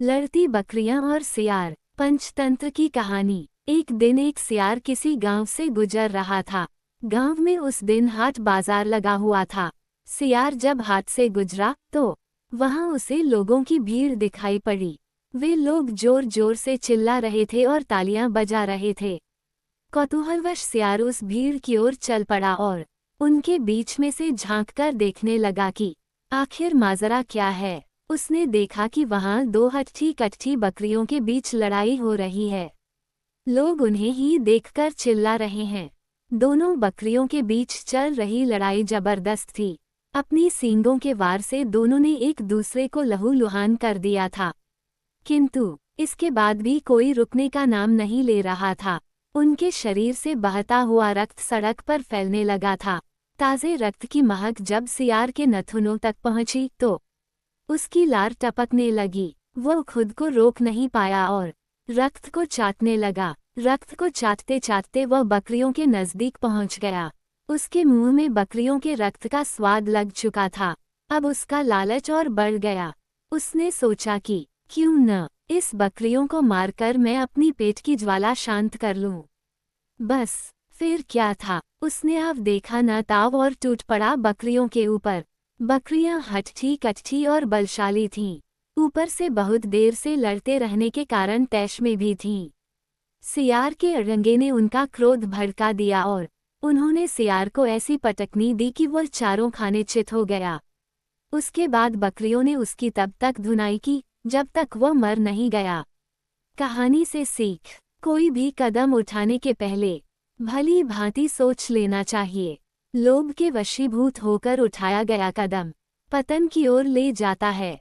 लड़ती बकरियां और सियार। पंचतंत्र की कहानी। एक दिन एक सियार किसी गांव से गुजर रहा था। गांव में उस दिन हाट बाजार लगा हुआ था। सियार जब हाट से गुजरा तो वहां उसे लोगों की भीड़ दिखाई पड़ी। वे लोग जोर जोर से चिल्ला रहे थे और तालियां बजा रहे थे। कौतूहलवश सियार उस भीड़ की ओर चल पड़ा और उनके बीच में से झांककर देखने लगा कि आखिर माजरा क्या है। उसने देखा कि वहां दो हट्ठी कट्ठी बकरियों के बीच लड़ाई हो रही है। लोग उन्हें ही देखकर चिल्ला रहे हैं। दोनों बकरियों के बीच चल रही लड़ाई जबरदस्त थी। अपनी सींगों के वार से दोनों ने एक दूसरे को लहूलुहान कर दिया था। किंतु इसके बाद भी कोई रुकने का नाम नहीं ले रहा था। उनके शरीर से बहता हुआ रक्त सड़क पर फैलने लगा था। ताजे रक्त की महक जब सियार के नथुनों तक पहुंची तो उसकी लार टपकने लगी। वो खुद को रोक नहीं पाया और रक्त को चाटने लगा। रक्त को चाटते चाटते वह बकरियों के नजदीक पहुंच गया। उसके मुंह में बकरियों के रक्त का स्वाद लग चुका था। अब उसका लालच और बढ़ गया। उसने सोचा कि क्यों न इस बकरियों को मारकर मैं अपनी पेट की ज्वाला शांत कर लूं। बस फिर क्या था, उसने अब देखा न ताव और टूट पड़ा बकरियों के ऊपर। बकरियां हट्ठी कट्ठी और बलशाली थीं। ऊपर से बहुत देर से लड़ते रहने के कारण तैश में भी थीं। सियार के अड़ंगे ने उनका क्रोध भड़का दिया और उन्होंने सियार को ऐसी पटकनी दी कि वह चारों खाने चित हो गया। उसके बाद बकरियों ने उसकी तब तक धुनाई की जब तक वह मर नहीं गया। कहानी से सीख। कोई भी कदम उठाने के पहले भली भांति सोच लेना चाहिए। लोभ के वशीभूत होकर उठाया गया कदम पतन की ओर ले जाता है।